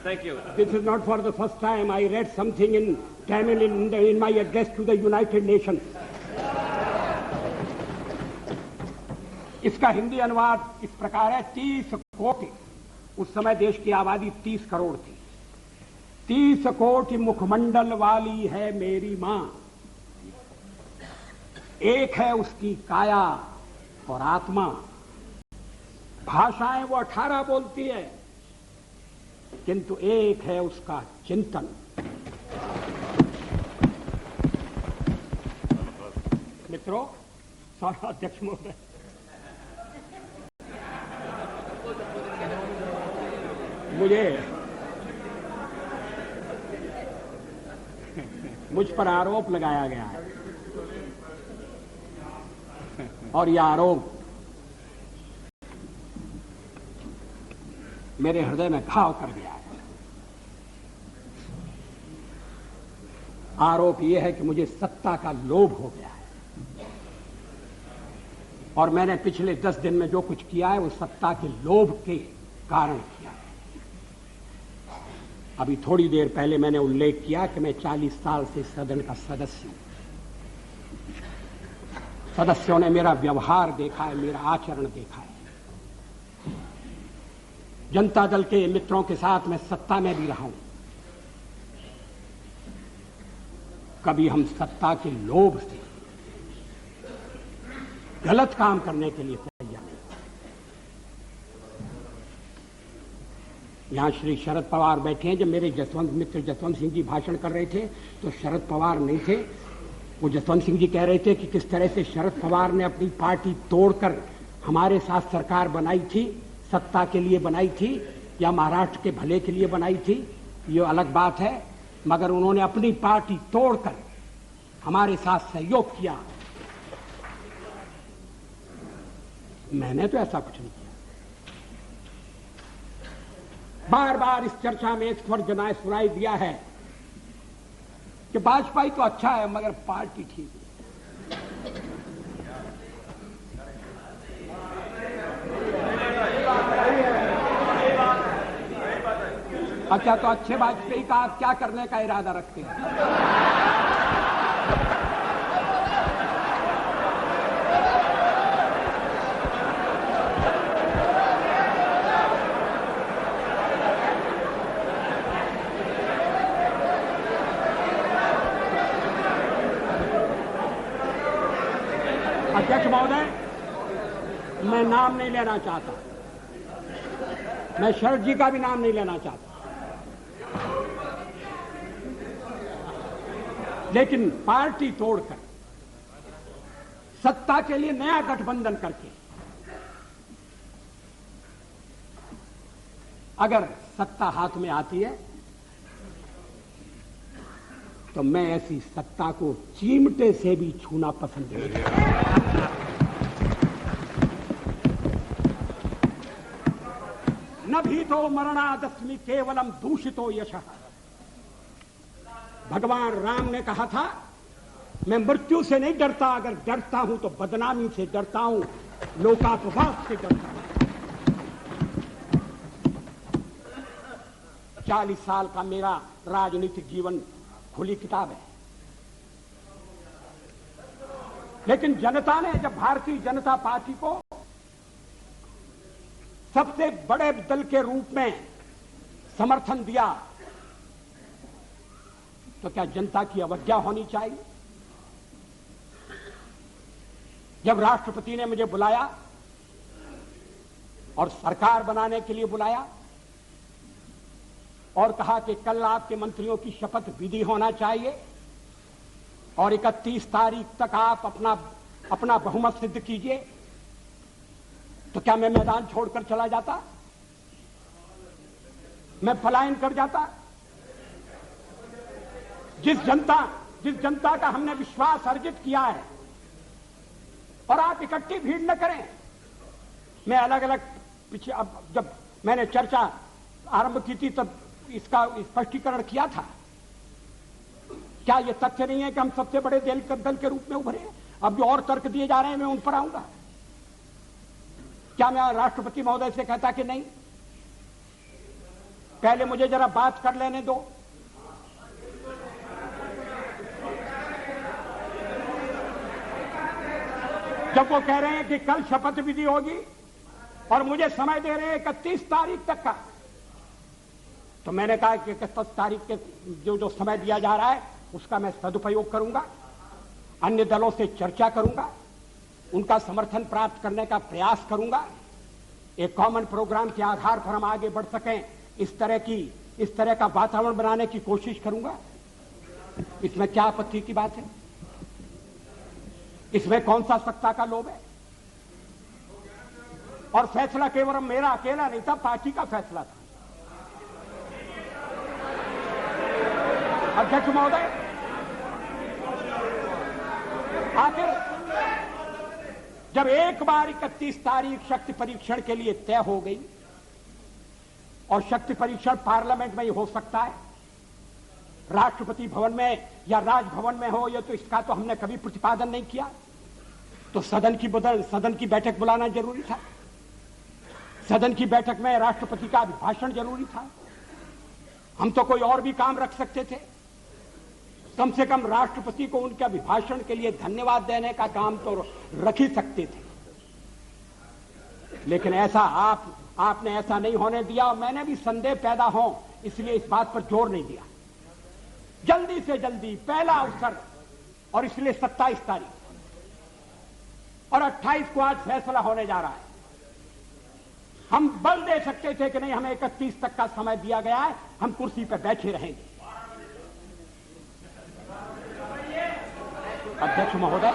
Thank you. This is not for the first time. I read something in Tamil in my address to the United Nations. इसका हिंदी अनुवाद इस प्रकार है, 30 कोटि, उस समय देश की आबादी 30 करोड़ थी। 30 कोटि मुखमंडल वाली है मेरी मां, एक है उसकी काया और आत्मा। भाषाएं वो 18 बोलती है, किंतु एक है उसका चिंतन। मित्रों, अध्यक्ष महोदय, मुझ पर आरोप लगाया गया है और यह आरोप मेरे हृदय में घाव कर गया है। आरोप यह है कि मुझे सत्ता का लोभ हो गया है और मैंने पिछले 10 दिन में जो कुछ किया है वो सत्ता के लोभ के कारण किया है। अभी थोड़ी देर पहले मैंने उल्लेख किया कि मैं 40 साल से सदन का सदस्य हूं। सदस्यों ने मेरा व्यवहार देखा है, मेरा आचरण देखा है। जनता दल के मित्रों के साथ मैं सत्ता में भी रहा हूं। कभी हम सत्ता के लोभ से गलत काम करने के लिए तैयार नहीं। यहां श्री शरद पवार बैठे हैं। जब मेरे मित्र जसवंत सिंह जी भाषण कर रहे थे तो शरद पवार नहीं थे। वो जसवंत सिंह जी कह रहे थे कि किस तरह से शरद पवार ने अपनी पार्टी तोड़कर हमारे साथ सरकार बनाई थी, सत्ता के लिए बनाई थी या महाराष्ट्र के भले के लिए बनाई थी, ये अलग बात है, मगर उन्होंने अपनी पार्टी तोड़कर हमारे साथ सहयोग किया। मैंने तो ऐसा कुछ नहीं किया। बार बार इस चर्चा में एक स्वर सुनाई दिया है कि वाजपेयी तो अच्छा है मगर पार्टी ठीक है। अच्छा, तो अच्छे वाजपेयी का आप क्या करने का इरादा रखते हैं? अध्यक्ष महोदय, मैं नाम नहीं लेना चाहता, मैं शरद जी का भी नाम नहीं लेना चाहता, लेकिन पार्टी तोड़कर सत्ता के लिए नया गठबंधन करके अगर सत्ता हाथ में आती है तो मैं ऐसी सत्ता को चिमटे से भी छूना पसंद नहीं करता। न भी तो मरणादस्मि केवलम दूषितो यशः। भगवान राम ने कहा था, मैं मृत्यु से नहीं डरता, अगर डरता हूं तो बदनामी से डरता हूं, लोकापवाद से डरता हूं। 40 साल का मेरा राजनीतिक जीवन खुली किताब है, लेकिन जनता ने जब भारतीय जनता पार्टी को सबसे बड़े दल के रूप में समर्थन दिया तो क्या जनता की अवज्ञा होनी चाहिए? जब राष्ट्रपति ने मुझे बुलाया और सरकार बनाने के लिए बुलाया और कहा कि कल आपके मंत्रियों की शपथ विधि होना चाहिए और 31 तारीख तक आप अपना बहुमत सिद्ध कीजिए, तो क्या मैं मैदान छोड़कर चला जाता? मैं पलायन कर जाता? जिस जनता का हमने विश्वास अर्जित किया है और आप इकट्ठी भीड़ न करें। मैं अलग अलग पीछे, अब जब मैंने चर्चा आरंभ की थी तब इसका स्पष्टीकरण किया था। क्या यह तथ्य नहीं है कि हम सबसे बड़े दल के रूप में उभरे हैं? अब जो और तर्क दिए जा रहे हैं मैं उन पर आऊंगा। क्या मैं राष्ट्रपति महोदय से कहता कि नहीं, पहले मुझे जरा बात कर लेने दो। जब वो कह रहे हैं कि कल शपथ विधि होगी और मुझे समय दे रहे हैं 31 तारीख तक का, तो मैंने कहा कि 31 तारीख के जो समय दिया जा रहा है उसका मैं सदुपयोग करूंगा, अन्य दलों से चर्चा करूंगा, उनका समर्थन प्राप्त करने का प्रयास करूंगा, एक कॉमन प्रोग्राम के आधार पर हम आगे बढ़ सकें, इस तरह का वातावरण बनाने की कोशिश करूंगा। इसमें क्या आपत्ति की बात है? इसमें कौन सा सत्ता का लोभ है? और फैसला केवल मेरा अकेला नहीं था, पार्टी का फैसला था। अध्यक्ष महोदय, आखिर जब एक बार 31 तारीख शक्ति परीक्षण के लिए तय हो गई, और शक्ति परीक्षण पार्लियामेंट में ही हो सकता है, राष्ट्रपति भवन में या राजभवन में हो, ये तो इसका तो हमने कभी प्रतिपादन नहीं किया, तो सदन की बैठक बुलाना जरूरी था। सदन की बैठक में राष्ट्रपति का अभिभाषण जरूरी था। हम तो कोई और भी काम रख सकते थे, कम से कम राष्ट्रपति को उनके अभिभाषण के लिए धन्यवाद देने का काम तो रख ही सकते थे। लेकिन ऐसा आपने ऐसा नहीं होने दिया, और मैंने भी संदेह पैदा हो इसलिए इस बात पर जोर नहीं दिया। जल्दी से जल्दी पहला अवसर, और इसलिए 27 तारीख और 28 को आज फैसला होने जा रहा है। हम बल दे सकते थे कि नहीं, हमें 31 तक का समय दिया गया है, हम कुर्सी पर बैठे रहेंगे। अध्यक्ष महोदय,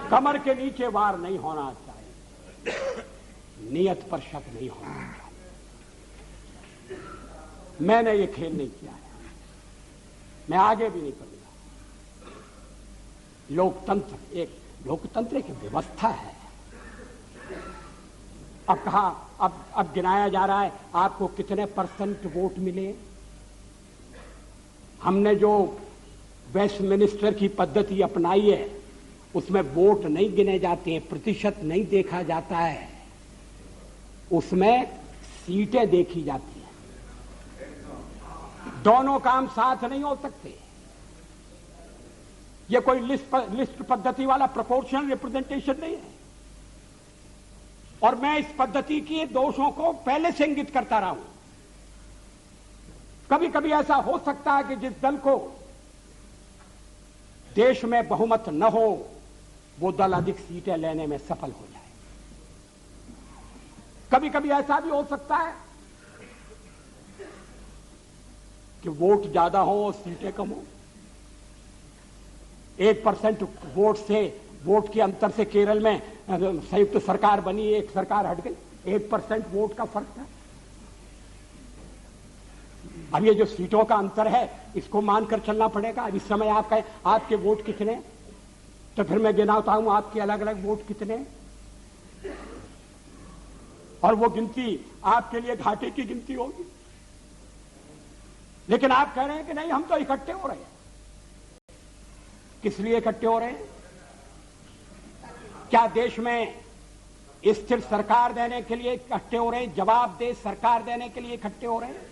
कमर के नीचे वार नहीं होना चाहिए, नियत पर शक नहीं होना चाहिए। मैंने ये खेल नहीं किया है, मैं आगे भी नहीं करूंगा। लोकतंत्र एक व्यवस्था है। अब कहा, अब गिनाया जा रहा है आपको कितने % वोट मिले। हमने जो वेस्टमिनिस्टर की पद्धति अपनाई है उसमें वोट नहीं गिने जाते हैं, प्रतिशत नहीं देखा जाता है, उसमें सीटें देखी जाती हैं। दोनों काम साथ नहीं हो सकते। ये कोई लिस्ट पद्धति वाला प्रोपोर्शनल रिप्रेजेंटेशन नहीं है। और मैं इस पद्धति के दोषों को पहले से इंगित करता रहा हूं। कभी कभी ऐसा हो सकता है कि जिस दल को देश में बहुमत न हो, वो दल अधिक सीटें लेने में सफल हो जाए। कभी कभी ऐसा भी हो सकता है कि वोट ज्यादा हो और सीटें कम हो। 1% वोट के अंतर से केरल में संयुक्त सरकार बनी, एक सरकार हट गई, 1% वोट का फर्क था। अब ये जो सीटों का अंतर है इसको मानकर चलना पड़ेगा। अब इस समय आपके वोट कितने, तो फिर मैं गिनाता हूं आपके अलग अलग वोट कितने, और वो गिनती आपके लिए घाटे की गिनती होगी। लेकिन आप कह रहे हैं कि नहीं, हम तो इकट्ठे हो रहे हैं। किस लिए इकट्ठे हो रहे हैं? क्या देश में स्थिर सरकार देने के लिए इकट्ठे हो रहे हैं? जवाबदेह सरकार देने के लिए इकट्ठे हो रहे हैं?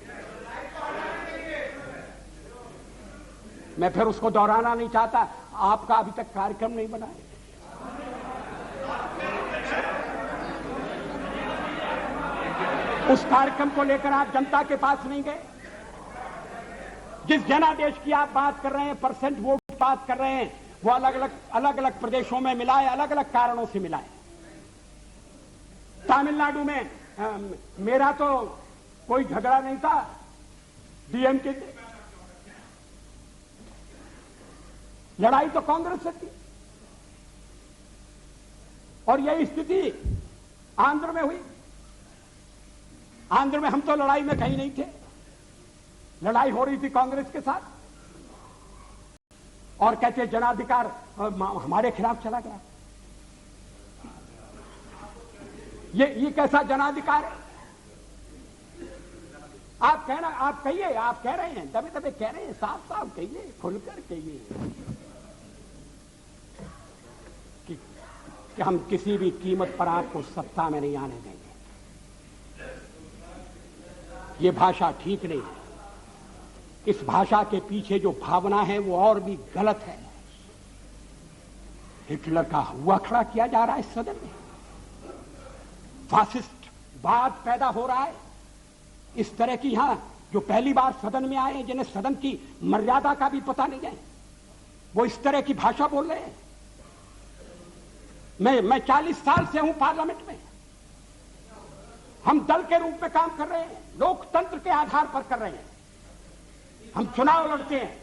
मैं फिर उसको दोहराना नहीं चाहता, आपका अभी तक कार्यक्रम नहीं बना है। उस कार्यक्रम को लेकर आप जनता के पास नहीं गए। जिस जनादेश की आप बात कर रहे हैं, % वोट बात कर रहे हैं, वो अलग अलग प्रदेशों में मिला है, अलग अलग कारणों से मिला है। तमिलनाडु में मेरा तो कोई झगड़ा नहीं था डीएमके से, लड़ाई तो कांग्रेस से थी। और यही स्थिति आंध्र में हुई। आंध्र में हम तो लड़ाई में कहीं नहीं थे, लड़ाई हो रही थी कांग्रेस के साथ, और कहते जनाधिकार हमारे खिलाफ चला गया। ये कैसा जनाधिकार है? आप कहिए, आप कह रहे हैं, दबे दबे कह रहे हैं, साफ साफ कहिए, खुलकर कहिए कि हम किसी भी कीमत पर आपको सत्ता में नहीं आने देंगे। ये भाषा ठीक नहीं है। इस भाषा के पीछे जो भावना है वो और भी गलत है। हिटलर का हुआ खड़ा किया जा रहा है इस सदन में, फासिस्ट वाद पैदा हो रहा है। इस तरह की यहां जो पहली बार सदन में आए, जिन्हें सदन की मर्यादा का भी पता नहीं है, वो इस तरह की भाषा बोल रहे हैं। मैं 40 साल से हूं पार्लियामेंट में। हम दल के रूप में काम कर रहे हैं, लोकतंत्र के आधार पर कर रहे हैं। हम चुनाव लड़ते हैं।